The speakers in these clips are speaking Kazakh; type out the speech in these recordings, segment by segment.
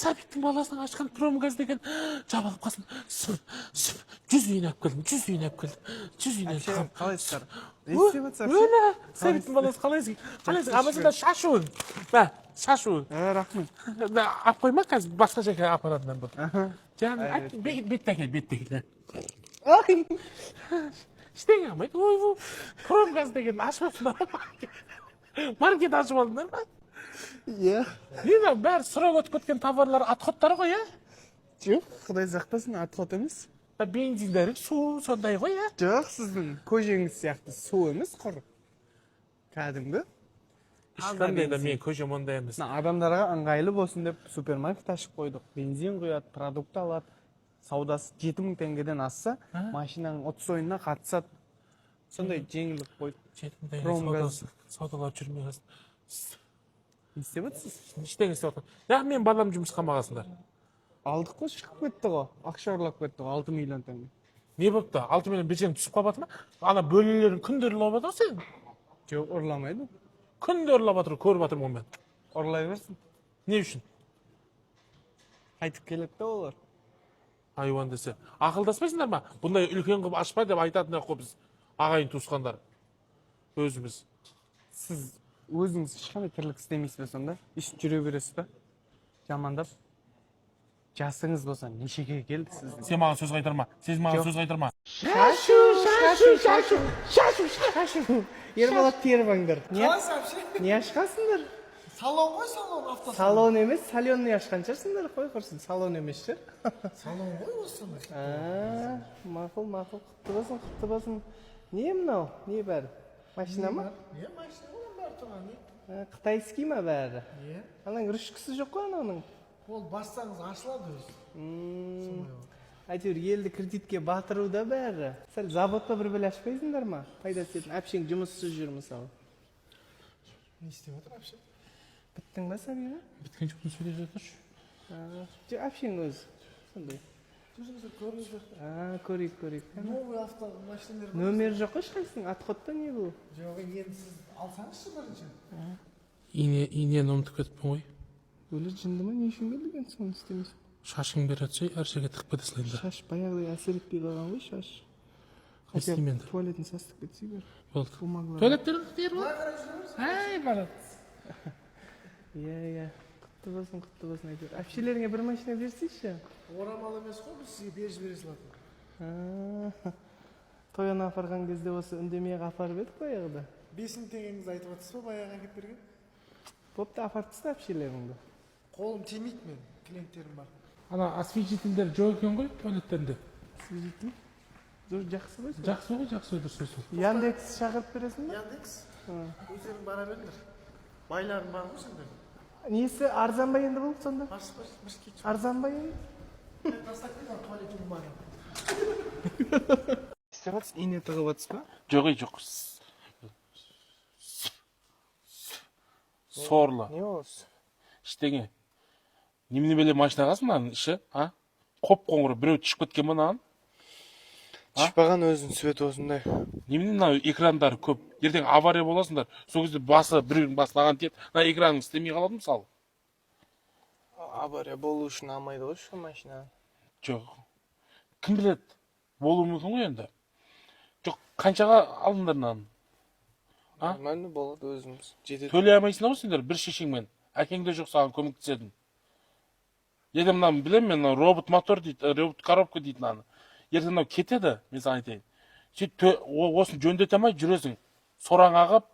Сәбиттің баласының ашқан промгаз деген жабылып қалсын. 100 үйін әп келдім, 100 үйін әп келдім. 100 үйін әп келдім. Қалайсыздар? Не істеп жатсыз? Өлі, Сәбиттің баласы қалайсың? Қалайсың? Амасында шашуын. Бә, шашуын. Рахмет. Ап қойма қазір басқа жерге апаратынан бұл. Жаңа, бетте кел, бетте кел. Ай! Іштең амайды, ой, промгаз деген ашпапсыңдар. Маркет ашып алдыңдар ма? Иә. Енді бәрі сұрап өтіп кеткен товарлар отходтар ғой, иә? Жоқ, Құдай сақтасын, отход емес. Бензиндер, су, сондай ғой, иә? Жоқ, сіздің көжеңіз сияқты су емес, құр. Кәдімгі. Ешқандай да мен көжем ондай емес. Адамдарға ыңғайлы болсын деп супермаркет ашып қойдық. Бензин құяды, продукт алады. Саудасы 7000 теңгеден асса, машинаның 30 ойынына қатысады. Сондай жеңілдік қойды. 7000 теңге саудалап жүрмей қалсын. Не істеп отырсыз? Ештеңе істеп отырмын. Ja, мен балам жұмысқа мағасындар. Алдық қой, шығып кетті ғой. Ақша ұрлап кетті ғой, 6 миллион теңге. Не болыпты? 6 миллион берсең түсіп қалып жатыр ма? Ана бөлелерін күнде ұрлап жатыр сен. Жоқ, ұрламайды. Күнде ұрлап жатыр, көріп жатырмын мен. Ұрлай берсін. Не үшін? Қайтып келеді де олар. Айуан десе. Ақылдаспайсыңдар ма? Бұндай үлкен қылып ашпа деп айтатын ақ қой біз. Ағайын туысқандар. Өзіміз. Сіз өзіңіз ешқандай тірлік істемейсіз бе сонда? Еш жүре бересіз бе? Жамандап. Жасыңыз болса нешеге келді сіздің? Сен маған сөз қайтарма. Сен маған сөз қайтарма. Шашу. Ерболат тербаңдар. Не ашқансыңдар? Салон ғой, салон автосалон. Салон емес, салонный ашқан шығарсыңдар, қой құрсын. Салон емес шығар. Салон ғой осы. Мақұл, құтты болсын. Не мынау? Не бәрі? Машина ма? Не машина ғой бәрі тұрған, не? Қытайский ма бәрі? Е. Анаң рүшкісі жоқ қой ананың? Ол бассаңыз ашылады өзі. Әйтеуір елді кредитке батыруда бәрі. Сәл заводта бір бәле ашпайсыңдар ма? Пайда ететін. Әпшең жұмыссыз жүр мысалы. Не істеп отыр әпше? Біттің ба Сабина? Біткен жоқпын сөйлеп жатыршы. Жоқ, әпшең өзі. Сондай. Жүзіңізді көріңіз жоқ. Көрейік. Новый автомашиналар. Нөмері жоқ ешқайсың? Отходта не бұл? Жоқ, енді сіз алсаңызшы бірінші. Инені ұмытып кетіппін ғой. Өлі жынды ма? Не үшін келдіген соны істемейсің? Шашың бері атсай, әр жерге тықпа десілейді. Шаш баяғыдай әсер етпей қалған ғой шаш. Не істеймін енді? Туалетін састық кетсей бер. Болды. Бумаглар. Туалеттерің қытайыр ғой? Әй, бара. Иә. Құтты болсын әйтеуір. Әпшелеріңе бір машина берсейші. Орамал емес қой, біз сізге беріш бере салатын. Тойына апарған кезде осы үндемей апарып едік баяғыда. 5000 теңгеңізді айтып жатсыз ба баяғы әкеп берген? Бопты апарып тастап әпшелеріңді. Қолым тимейді мен, клиенттерім бар. Ана осветительдер жоқ екен ғой туалеттерінде. Осветитель? Жақсы ғой? Жақсы дұрыс сөзсің. Яндекс шақырып бересің ба? Яндекс? Өздерің бара беріңдер. Байларың бар ғой сендер. Несі арзан ба енді бұл сонда? Бір кетші. Арзан ба енді? Тастап кеткен туалетің бар. Істеп жатсыз? Ине тығып жатсыз ба? Жоқ. Сорлы. Не осы? Іштеңе. Немене беле машина қасың мынаның іші? Қоп қоңыр біреу түшіп кеткен ба мынаған? Түшпаған өзің свет осындай. Немене мына экрандары көп. Ертең авария боласыңдар. Сол кезде біреудің басылаған тиеді. Мына экраның істемей қалады мысалы. Авария болу үшін алмайды ғой şu машина. Жоқ. Кім біледі? Болуы мүмкін ғой енді. Жоқ, қаншаға алдыңдар мынаны? Нормально болады өзіміз. Төлей алмайсыңдар ғой сендер бір шешеңмен. Әкең де жоқ саған көмектесетін. Еді мынаны білемін мен, робот мотор дейді, робот коробка дейді мынаны. Ертең мынау кетеді, мен саған айтайын. Сөйтіп осыны жөндете алмай жүресің. Сораң ағып,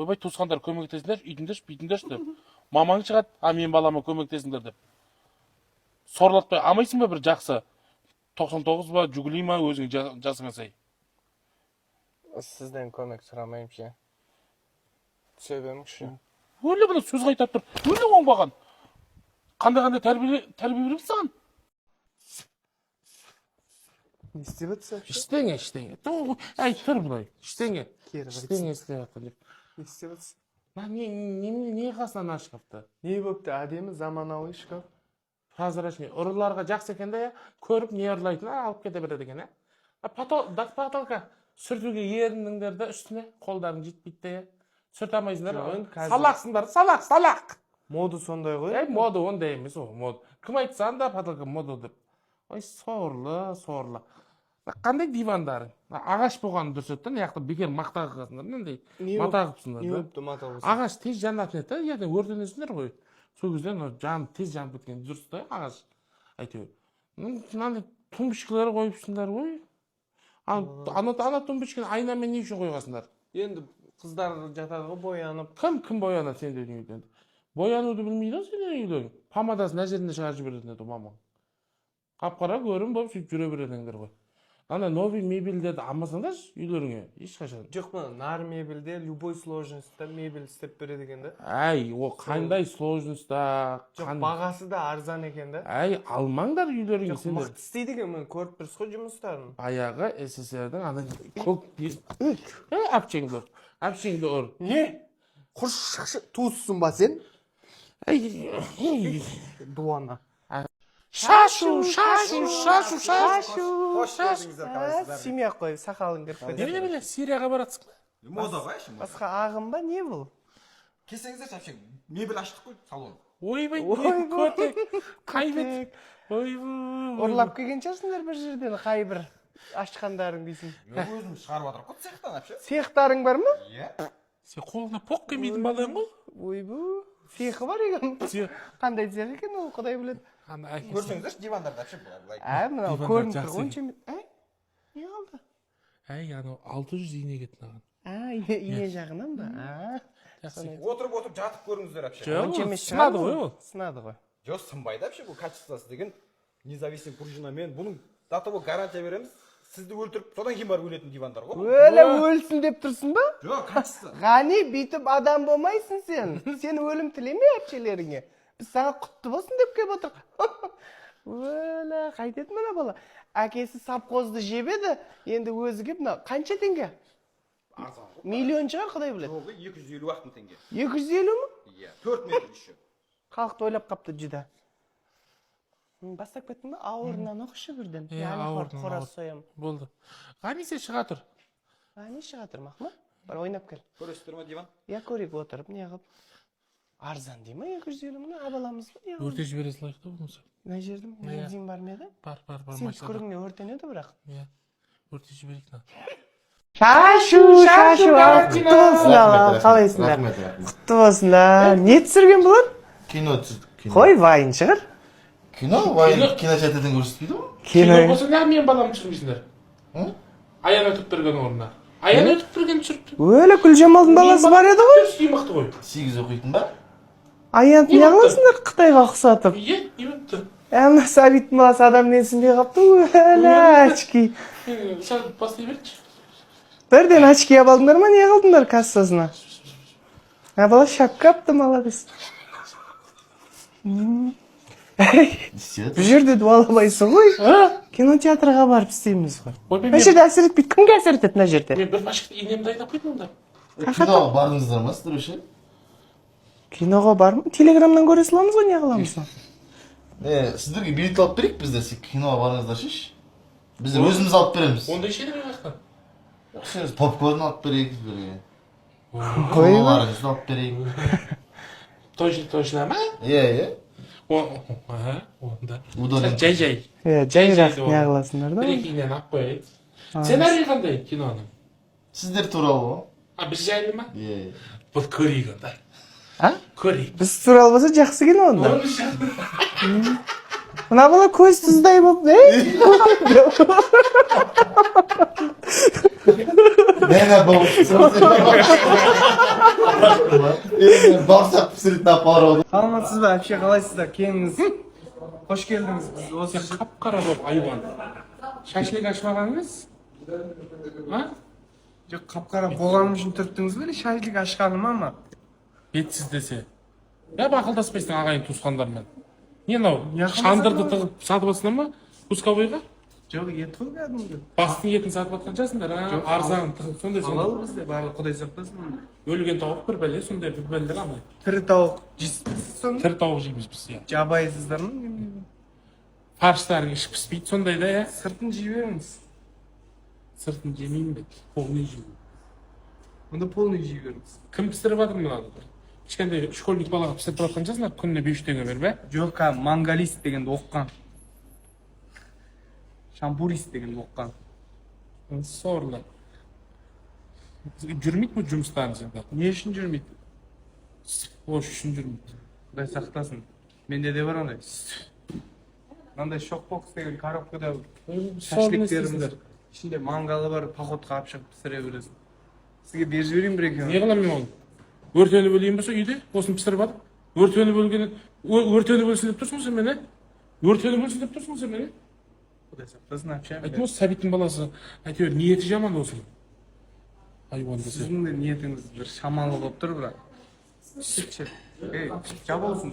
ойбай туысқандар көмектесіңдер, үйтіңдерші, бүйтіңдерші деп. Мамаң шығады, мен балама көмектесіңдер деп. Сорлатпай алмайсың ба бір жақсы? 99 ба, жүгілей ма өзің жасыңа сай? Сізден көмек сұрамайым ше. Түсе беріңізші. Өлі бұны сөз қайтап тұр. Өлі оңбаған. Қандай тәрбие береміз саған? Не істеп жатсыз? Іштеңе. Әй, тұр бұлай. Іштеңе істеп жатыр деп. Не істеп жатсыз? Не қасынан ашқапты? Не бопты? Әдемі заманауи шкаф. Прозрачный. Ұрыларға жақсы екен де, көріп не ұрлайтын алып кете береді екен. Потолка сүртуге еріндіңдерді үстіне, қолдарың жетпейді де. Сүрт алмайсыңдар. Салақсыңдар, салақ. Моду сондай ғой. Мода ондай емес о, мода. Кім айтса анда потолка мода деп. Ой, сорлы. Қандай дивандар? Ағаш болғанын дұрыс еді, яқты бекер мақта қыласыңдар, мынандай мата қылыпсыңдар. Не болыпты мата қылсын? Ағаш тез жанатын еді, яғни өртенесіңдер ғой. Сол кезде тез жанып кеткен дұрыс та ағаш. Әйтеуір. Мынандай тумбочкалар қойыпсыңдар ғой. Ана тумбочканы айнамен не үшін қойғасыңдар? Енді қыздар жатады ғой боянып. Кім боянады сендердің үйден? Боянуды білмейді сендердің үйлерің. Помадасын әр жерінде шығарып жіберетін еді мама. Қап-қара көрім болып сөйтіп жүре беретіңдер ғой. Ана новый мебельдерді алмасаңдаршы үйлеріңе ешқашан. Жоқ, мына нар мебельде любой сложностьта мебель істеп береді екен да. Әй, о қандай сложностьта. Жоқ, бағасы да арзан екен да. Әй, алмаңдар үйлеріңе Жоқ, сендер. мықты істейді екен, мен көріп тұрсыз ғой жұмыстарын. Баяғы СССР-дің ана көк әпшеңді ұр. Не? Құршықшы туыссың ба сен? Дуана. Шашу. Қош келдіңіздер, қалайсыздар? Семья қой, сақалың кіріп кетеді. Не, Сирияға баратсың ба? Мода ғой, әшім. Басқа ағым ба, не бұл? Келсеңіздер, әшім, мебель аштық қой, салон. Ойбай, көтек, қайбет. Ойбай. Ұрлап келген шығарсыңдар бір жерден, қай бір ашқандарың дейсің. Өзім шығарып отырып қой, цехтан, әпше. Цехтарың бар ма? Иә. Сен қолына поқ келмейтін балаң ғой? Ойбу, цехы бар екен. Қандай цех екен ол, құдай біледі. Көрсеңіздерші, дивандарды әпше, былай. Мынау көрініп тұр, онша емес. Не қалды? Әй, анау 600 ине кетті маған. Ине жағынан ба? Отырып жатып көріңіздер, әпше. Онша емес сынады ғой ол. Сынады ғой. Жоқ, сынбайды, әпше, бұл качествосы деген независим пружинамен. Бұның датабы гарантия береміз. Сізді өлтіріп, содан кейін барып өлетін дивандар ғой. Өлсін деп тұрсың ба? Жоқ, качество. Ғани, бүйтіп адам болмайсың сен. Сен өлім тілеме әпшелеріңе. Біз саған құтты болсын деп кеп отырық. Қайтеді мына бала. Әкесі сапқозды жебеді, енді өзі кеп, қанша теңге? Миллион шығар, құдай біледі. 250 ақтың теңге. 250 мұ? Иә, 4 метр үші. Халықты ойлап қапты жүда. Бастап кеттің ба? Ауырынан оқышы бірден. Ауырынан қораз соям. Болды. Ғани сен шыға тұр. Ғани шыға тұр, Махмұт. Бар ойнап кел. Көресіздер ма диван? Я көрейік отырып, не қып? Арзан дей ма 250 мұны? Абаламыз ба? Өрте жібересің лайықты болмаса. Мына жердің бензин бар ма еді? Бар. Сен түкіріңне өртенеді бірақ. Иә. Өрте жіберейік. Шашу, құтты болсын ала, қалайсыңдар? Құтты болсын да. Не түсірген болады? Кино түсірдік. Қой, вайын шығыр. Кинотеатрдан көрсетпейді ғой? Кино болса неғып менің баламды түсірмейсіңдер? Аян өтіп берген орнына. Аян өтіп берген түсіріпті. Өлі Күлжамалдың баласы бар еді ғой? Сүймақты ғой. 8 оқитын ба? Аянды не қыласыңдар Қытайға ұқсатып? Е, не өтті? Әмі Сәбиттің баласы адам несінбей қапты, өлі очки. Сәл бастай берді. Бірден очки абалдыңдар ма, не қылдыңдар кассасына? Бала шапка апты, молодец. Бұл жерде дуалабайсың ғой. Кинотеатрға барып істейміз ғой. Мына жерде әсер етпейді, кімге әсер етеді мына жерде? Мен бір машықты инемді айдап қойдым онда. Киноға бардыңыздар ма сіздер өше? Киноға бар ма? Телеграмнан көре саламыз ғой, не қыламыз? Сіздерге билет алып берейік біздер, киноға барыңыздар шеш. Біздер өзіміз алып береміз. Ондай шеді ме бақтан? Попкорн алып берейік сіздерге. Қой ба? Колаларыңызды алып берейік. Точно ма? Иә. Онда. Удален. Жай. Жайырақ не қыласыңдар да? Бір-екейінен ақ қояйық. Сценарий қандай киноның? Сіздер туралы ғой? Біз жайлы ма? Иә. Бұл көрейік онда. Көрейік. Біз туралы болса жақсы кино онда. Мына бала көз тұздай болып, Нәне Барсақ пісіретін апалар олды. Қалматсыз ба, әпше қалайсыздар, келіңіз. Қош келдіңіз біз осы Сен қап-қара болып айуан. Шашлик ашпағаныңыз? Жоқ, қап-қара болғаным үшін түрттіңіз бе, шашлик ашқаным ама? Бетсіз десе. Ақылдаспайсың ағайын туысқандармен. Не мынау? Шандырды тығып сатып алсыңдар ма? Кусковойға? Жоқ, ет қой кәдімгі. Бастың етін сатып атқан жасыңдар, арзан тығып сондай. Алал бізде, барлық құдай сақтасын. Өлген тауық бір бәле, сондай бір бәлелер алмай. Тірі тауық жейсіз сонда? Тірі тауық жейміз біз, иә. Жабайсыздар ма? Фарштарың ішіп піспейді сондай да, иә. Сыртын жей беріңіз. Сыртын жемеймін бе? Полный жеймін. Онда полный жей беріңіз. Кім пісіріп жатыр мынаны? Кичкенде школьник балага писатып аткан жазсыңар күнүнө 5 теңге бербе? Жок, мангалист дегенди оккан. Шампурист дегенди оккан. Соорлар. Жүрмөйтпү жумуштарыңызда? Не үчүн жүрмөйт? Ош үчүн жүрмөйт. Кудай сактасын. Менде де бар андай. Мындай шок-бокс деген коробкада шашликтерimiz. İçinde mangalı var, paxotка алып чыгып писире бересиң. Сизге берип жиберейин бир экен. Не кылам мен onu? Өртөнүп өлейин болсо үйдө, осын писирип алып. Өртөнүп өлсүн деп турсуң сен мени? Өртөнүп өлсүн деп турсуң сен мени? Кудай сактасын, общаем. Айтма, Сабиттин баласы. Айтыр, ниети жаман болсун. Айван десе. Сиздин да ниетиңиз бир шамалы болуп тур, бирок. Жабылсын,